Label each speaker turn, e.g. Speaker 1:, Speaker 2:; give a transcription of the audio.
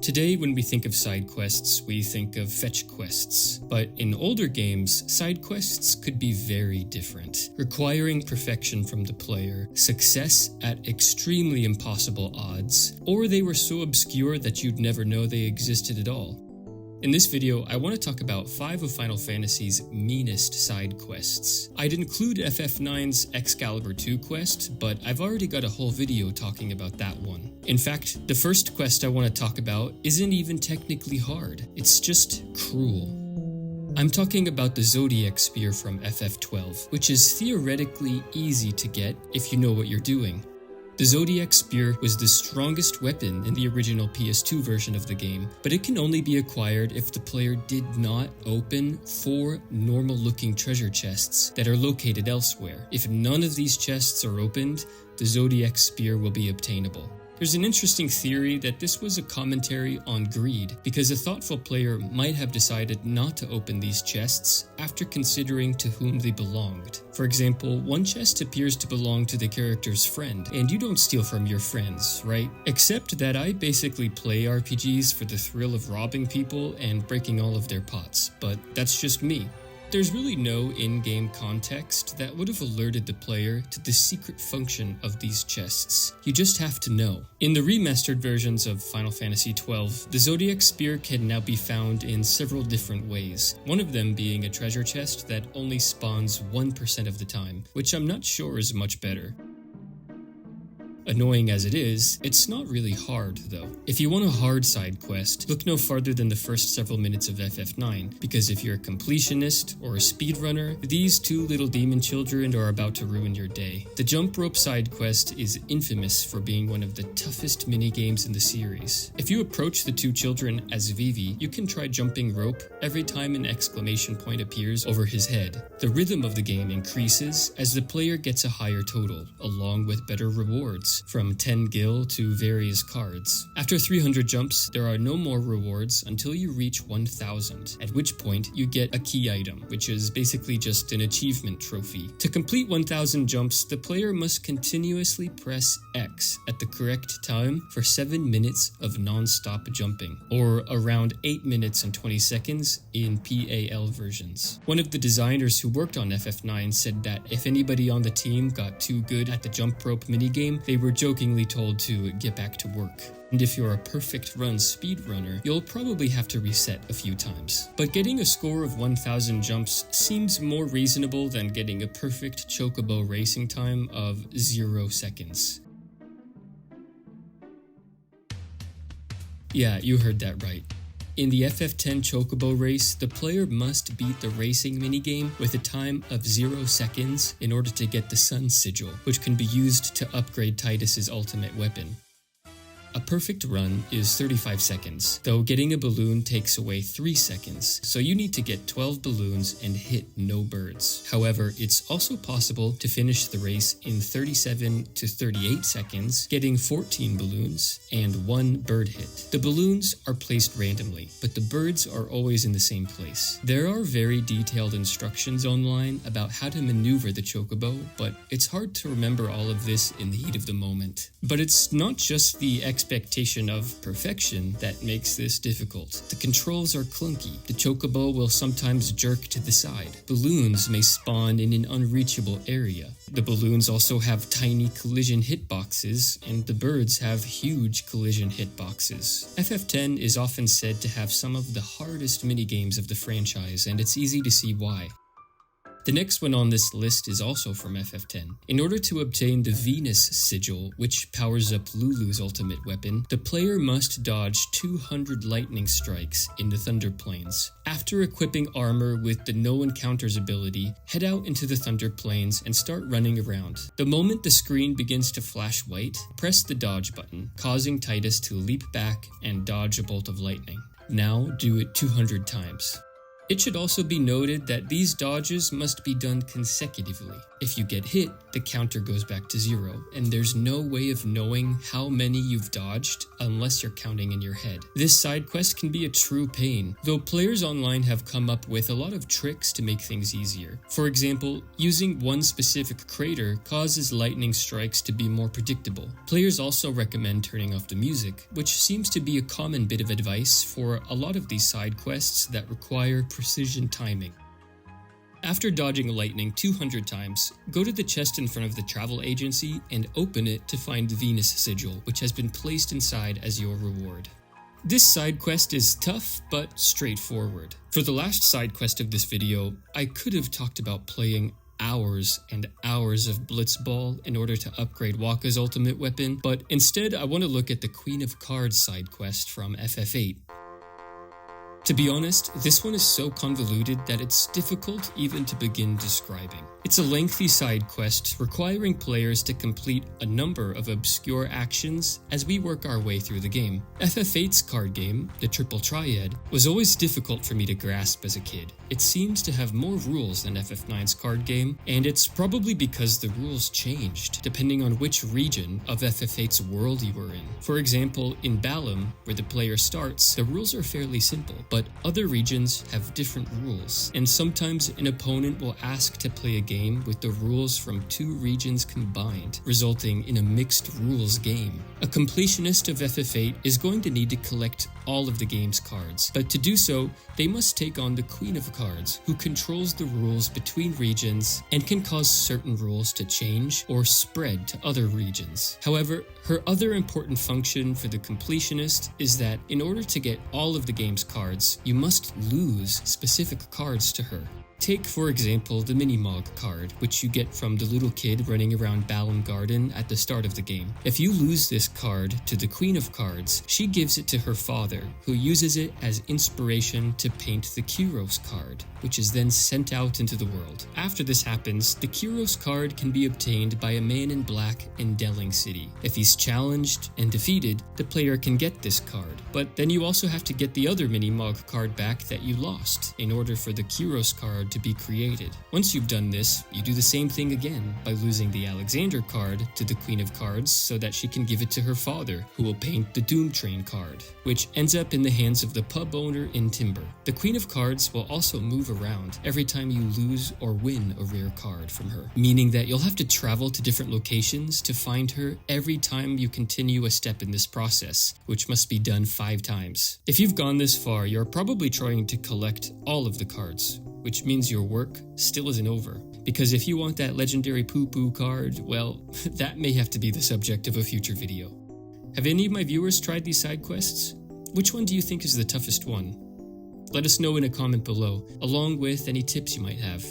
Speaker 1: Today, when we think of side quests, we think of fetch quests. But in older games, side quests could be very different, requiring perfection from the player, success at extremely impossible odds, or they were so obscure that you'd never know they existed at all. In this video, I want to talk about 5 of Final Fantasy's meanest side quests. I'd include FF9's Excalibur 2 quest, but I've already got a whole video talking about that one. In fact, the first quest I want to talk about isn't even technically hard, it's just cruel. I'm talking about the Zodiac Spear from FF12, which is theoretically easy to get if you know what you're doing. The Zodiac Spear was the strongest weapon in the original PS2 version of the game, but it can only be acquired if the player did not open 4 normal-looking treasure chests that are located elsewhere. If none of these chests are opened, the Zodiac Spear will be obtainable. There's an interesting theory that this was a commentary on greed, because a thoughtful player might have decided not to open these chests after considering to whom they belonged. For example, one chest appears to belong to the character's friend, and you don't steal from your friends, right? Except that I basically play RPGs for the thrill of robbing people and breaking all of their pots, but that's just me. There's really no in-game context that would have alerted the player to the secret function of these chests. You just have to know. In the remastered versions of Final Fantasy XII, the Zodiac Spear can now be found in several different ways, one of them being a treasure chest that only spawns 1% of the time, which I'm not sure is much better. Annoying as it is, it's not really hard though. If you want a hard side quest, look no farther than the first several minutes of FF9, because if you're a completionist or a speedrunner, these 2 little demon children are about to ruin your day. The jump rope side quest is infamous for being one of the toughest minigames in the series. If you approach the 2 children as Vivi, you can try jumping rope every time an exclamation point appears over his head. The rhythm of the game increases as the player gets a higher total, along with better rewards, from 10 gil to various cards. After 300 jumps, there are no more rewards until you reach 1000, at which point you get a key item, which is basically just an achievement trophy. To complete 1000 jumps, the player must continuously press X at the correct time for 7 minutes of non-stop jumping, or around 8 minutes and 20 seconds in PAL versions. One of the designers who worked on FF9 said that if anybody on the team got too good at the jump rope minigame, they were jokingly told to get back to work. And if you're a perfect run speedrunner, you'll probably have to reset a few times. But getting a score of 1000 jumps seems more reasonable than getting a perfect chocobo racing time of 0 seconds. Yeah, you heard that right. In the FF10 Chocobo race, the player must beat the racing minigame with a time of 0 seconds in order to get the Sun Sigil, which can be used to upgrade Tidus's ultimate weapon. A perfect run is 35 seconds, though getting a balloon takes away 3 seconds, so you need to get 12 balloons and hit no birds. However, it's also possible to finish the race in 37 to 38 seconds, getting 14 balloons and 1 bird hit. The balloons are placed randomly, but the birds are always in the same place. There are very detailed instructions online about how to maneuver the chocobo, but it's hard to remember all of this in the heat of the moment. But it's not just the expectation of perfection that makes this difficult. The controls are clunky. The chocobo will sometimes jerk to the side. Balloons may spawn in an unreachable area. The balloons also have tiny collision hitboxes, and the birds have huge collision hitboxes. FF10 is often said to have some of the hardest minigames of the franchise, and it's easy to see why. The next one on this list is also from FF10. In order to obtain the Venus Sigil, which powers up Lulu's ultimate weapon, the player must dodge 200 lightning strikes in the Thunder Plains. After equipping armor with the No Encounters ability, head out into the Thunder Plains and start running around. The moment the screen begins to flash white, press the dodge button, causing Tidus to leap back and dodge a bolt of lightning. Now do it 200 times. It should also be noted that these dodges must be done consecutively. If you get hit, the counter goes back to 0, and there's no way of knowing how many you've dodged unless you're counting in your head. This side quest can be a true pain, though players online have come up with a lot of tricks to make things easier. For example, using one specific crater causes lightning strikes to be more predictable. Players also recommend turning off the music, which seems to be a common bit of advice for a lot of these side quests that require precision timing. After dodging lightning 200 times, go to the chest in front of the travel agency and open it to find the Venus sigil, which has been placed inside as your reward. This side quest is tough, but straightforward. For the last side quest of this video, I could have talked about playing hours and hours of Blitzball in order to upgrade Wakka's ultimate weapon, but instead I want to look at the Queen of Cards side quest from FF8. To be honest, this one is so convoluted that it's difficult even to begin describing. It's a lengthy side quest requiring players to complete a number of obscure actions as we work our way through the game. FF8's card game, the Triple Triad, was always difficult for me to grasp as a kid. It seems to have more rules than FF9's card game, and it's probably because the rules changed depending on which region of FF8's world you were in. For example, in Balam, where the player starts, the rules are fairly simple, but other regions have different rules, and sometimes an opponent will ask to play a game with the rules from two regions combined, resulting in a mixed rules game. A completionist of FF8 is going to need to collect all of the game's cards, but to do so, they must take on the Queen of Cards, who controls the rules between regions and can cause certain rules to change or spread to other regions. However, her other important function for the completionist is that in order to get all of the game's cards, you must lose specific cards to her. Take, for example, the Minimog card, which you get from the little kid running around Balam Garden at the start of the game. If you lose this card to the Queen of Cards, she gives it to her father, who uses it as inspiration to paint the Kyros card, which is then sent out into the world. After this happens, the Kyros card can be obtained by a man in black in Delling City. If he's challenged and defeated, the player can get this card, but then you also have to get the other Minimog card back that you lost in order for the Kyros card to be created. Once you've done this, you do the same thing again by losing the Alexander card to the Queen of Cards so that she can give it to her father, who will paint the Doom Train card, which ends up in the hands of the pub owner in Timber. The Queen of Cards will also move around every time you lose or win a rare card from her, meaning that you'll have to travel to different locations to find her every time you continue a step in this process, which must be done 5 times. If you've gone this far, you're probably trying to collect all of the cards, which means your work still isn't over. Because if you want that legendary poo-poo card, well, that may have to be the subject of a future video. Have any of my viewers tried these side quests? Which one do you think is the toughest one? Let us know in a comment below, along with any tips you might have.